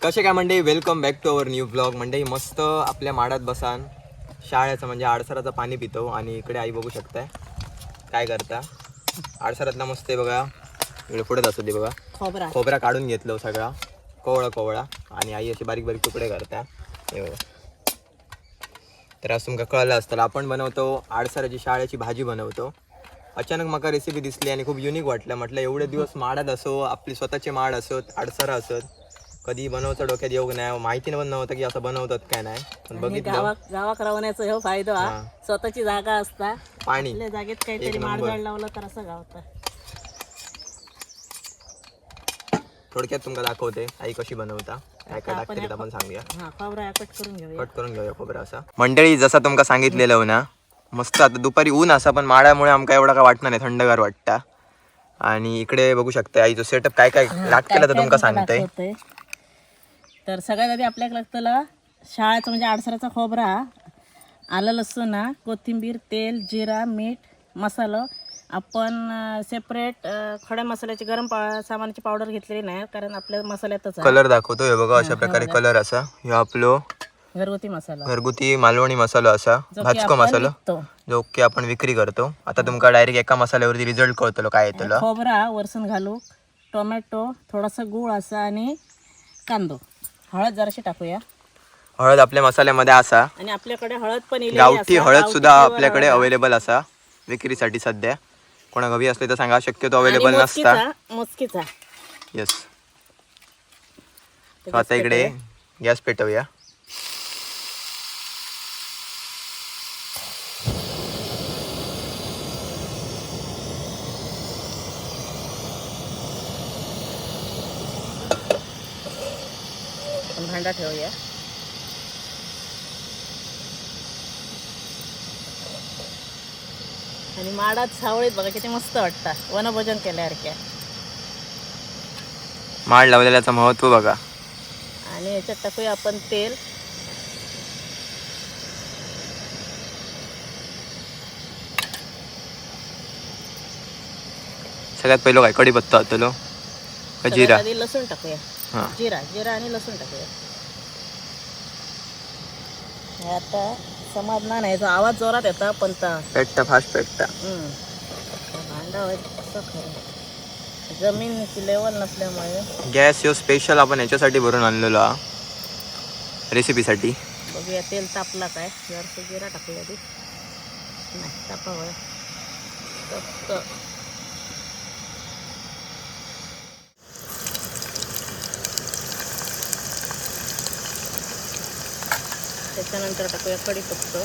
कसे काय मंडळी, welcome back to our new blog. मंडळी मस्त आपल्या माडात बसान शाळेचं म्हणजे आडसराचं पाणी पितो. आणि इकडे आई बघू शकताय काय करता. आडसरातला मस्त आहे बघा, इकडे पुढेच असू दे बघा. खोबरा काढून घेतलो सगळा कोवळा आणि आई असे बारीक बारीक तुकडे करता. हे बघा. तर आज तुमका कळलं असतं आपण बनवतो आडसराची शाळेची भाजी बनवतो. अचानक मला रेसिपी दिसली आणि खूप युनिक वाटलं. म्हटलं एवढे दिवस माडात असो, आपली स्वतःचे माड असोत, आडसरा असोत, कधी बनवचं डोक्यात येऊ नाही, माहिती पण नव्हतं की असं बनवतात काय नाही. पण बघितलं गावाक राहण्याचा हे फायदा हा. स्वतःची जागा असता, पाणी आपल्या जागेत काहीतरी माड झाड लावलं तर असं गावतं. थोडक्यात तुमका दाखवते आई कशी बनवता. काय काय टाकते आपण सांगूया. खोबरा कट करून घेऊया खोबरा असा. मंडळी जसं तुमका सांगितलेलं ना, मस्त आता दुपारी ऊन असा पण माडामुळे आमका एवढा काय वाटणार नाही, थंडगार वाटता. आणि इकडे बघू शकता आई जो सेटअप काय काय लागतेला तर तुमका सांगते. तर सगळ्यात आधी आपल्याला लागतं शाळेचं म्हणजे आडसराचा खोबरा, आलं लसूण, कोथिंबीर, तेल, जिरा, मीठ, मसाला. आपण सेपरेट खड्या मसाल्याची गरम सामानाची पावडर घेतलेली नाही, कारण आपल्या मसाल्यातच कलर दाखवतो हे बघा. अशा प्रकारे कलर असा ह्यो आपलो घरगुती मालवणी मसाला असा, भाजको मसाला जो की आपण विक्री करतो. आता तुमका डायरेक्ट एका मसाल्यावरती रिझल्ट कळतलो काय येतलो. खोबरा वरसून घालू, टोमॅटो, थोडासा गुळ असा आणि कांदो, हळद जराशी टाकूया. हळद आपल्या मसाल्यामध्ये असा आणि आपल्याकडे हळद पण गावठी हळद सुद्धा आपल्याकडे अवेलेबल असा विक्रीसाठी सध्या. कोणा हवी असले तर सांगा, शक्यतो अवेलेबल नसता. मोजकीचा येस. आता इकडे गॅस पेटवूया. भांडा ठेवूया. आणि माडात सावळीत बघा किती मस्त वाटतं, वनभोजन केल्यासारख्या. माड लावलेल्याचं महत्व बघा. आणि याच्यात टाकूया आपण तेल. सगळ्यात पहिलं काय कढीपत्ता होतलो का जिरा? आधी लसूण टाकूया. जिरा आणि लसूण टाकूया. हे आता समाधान आहे, आवाज जोरात येता पण पेटता फास्ट पेटता. भांडा असं खरं जमीनची लेवल नसल्यामुळे गॅस ह्यो स्पेशल आपण याच्यासाठी भरून आणलेलो हा, रेसिपीसाठी. बघूया तेल तापला काय. जरासं जिरा टाकूया आधी. नाही तापावं त्याच्यानंतर टाकूया कढीपत्ता.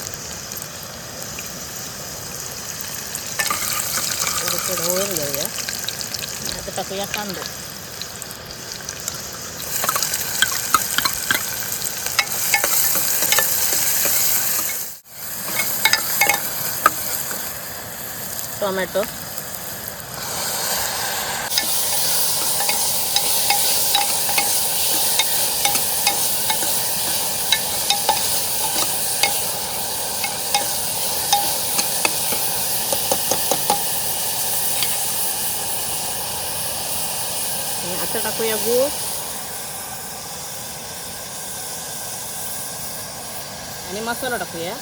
थोडं ढवळून घेऊया. आता टाकूया कांदो. टोमॅटो. आता टाकूया गूळ आणि मसाला टाकूया.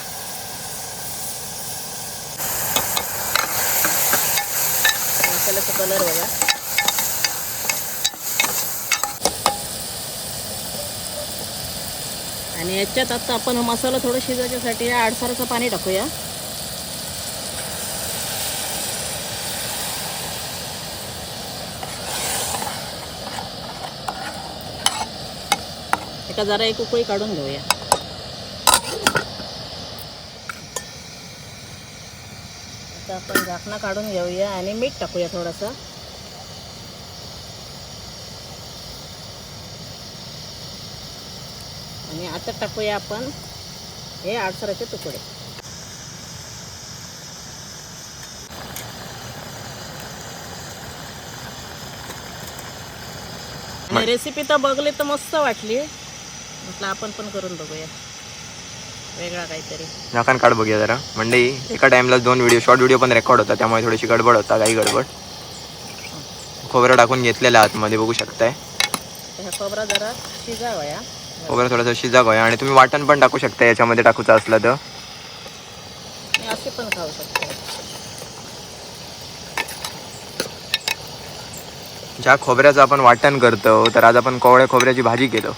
मसाल्याचा कलर बघा. आणि याच्यात आता आपण मसाला थोडं शिजवण्यासाठी आडसराचं पाणी टाकूया. एका जरा एक उकळी काढून घेऊया. आता आपण झाकणं काढून घेऊया आणि मीठ टाकूया थोडंसं. आणि आता टाकूया आपण हे आडसराचे तुकडे. आणि रेसिपी तर बघली तर मस्त वाटली, म्हटलं आपण पण करून बघूया वेगळा काहीतरी. झाकण काढ बघूया जरा. मंडळी एका टाइमला 2 व्हिडिओ शॉर्ट व्हिडिओ पण रेकॉर्ड होता, त्यामुळे थोडीशी गडबड होता, काही गडबड. खोबरं टाकून घेतलेलं आतमध्ये बघू शकताय. तर ह्या खोबरा जरा शिजावा या. खोबरं थोडंसं शिजाक होय आणि तुम्ही वाटण पण टाकू शकता याच्यामध्ये टाकूचं असलं तर. मी असे पण खाऊ शकते. ज्या खोबऱ्याचं आपण वाटण करतो तर आज आपण कोवळ्या खोबऱ्याची भाजी केलो.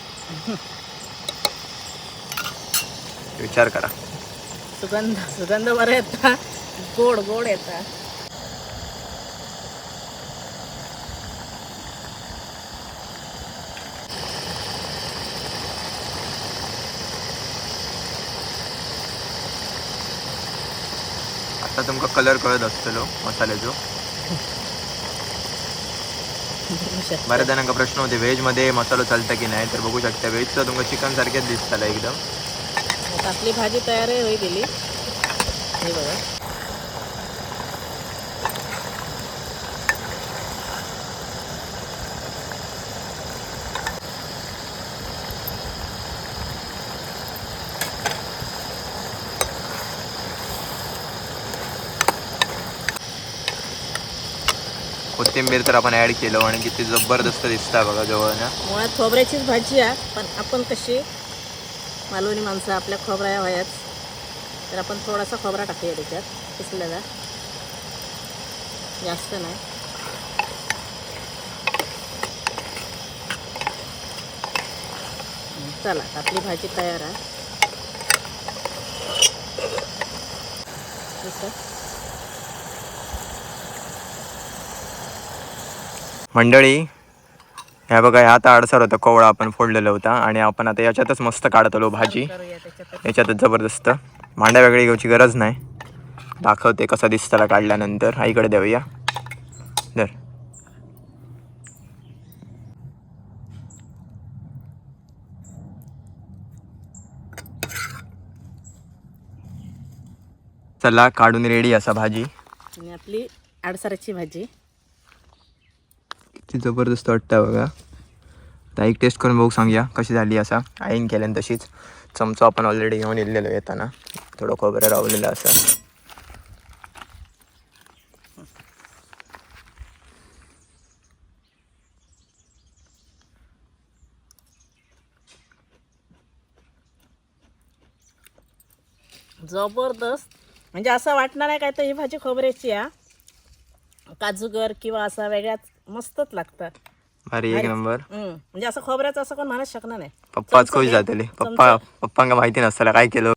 विचार करा. सुगंध बरं येता, गोड गोड येता. आता तुमका कलर कळत असतलो मसाल्याचो. बऱ्याच जणांका प्रश्न होते व्हेज मध्ये मसालो चालता की नाही, तर बघू शकता व्हेजचं तुमका चिकन सारखेच दिसताला एकदम. आता आपली भाजी तयार होई गेली. हे बघा. कोथिंबीर तर आपण ऍड केलं आणि किती जबरदस्त दिसता बघा जवळ ना. मुळात खोबऱ्याचीच भाजी आहे, पण आपण कशी मालवणी माणसं आपल्या खोबऱ्या वयात, तर आपण थोडासा खोबरा टाकूया त्याच्यात किसलेला, जास्त नाही. चला आपली भाजी तयार आहे. मंडळी ह्या बघा, ह्या आता अडसर होता कोवळा आपण फोडलेला होता आणि आपण आता याच्यातच मस्त काढतलो भाजी. करूया त्याच्यात. याच्यातच जबरदस्त. भांड्या वेगळी घ्यायची गरज नाही. दाखवते कसा दिसताला काढल्यानंतर. आईकडे देऊया. धर. चला काढून रेडी असा भाजी. आणि आपली आडसराची भाजी किती जबरदस्त वाटतं बघा. आता एक टेस्ट करून बघू सांगूया कशी झाली. असा आईन केल्यान तशीच. चमचो आपण ऑलरेडी घेऊन इलेलो येताना. थोडं खोबरं रावलेलं असं. जबरदस्त. म्हणजे असं वाटणार आहे काय तर ही भाजी खोबऱ्याची आहे, काजूगर किंवा असा वेगळ्याच मस्तच लागतात. भारी एक नंबर. म्हणजे असं खोबऱ्याचं असं कोण म्हणत शकणार नाही. पप्पाच खुश जातले. पप्पांका माहिती नसताला काय केलं.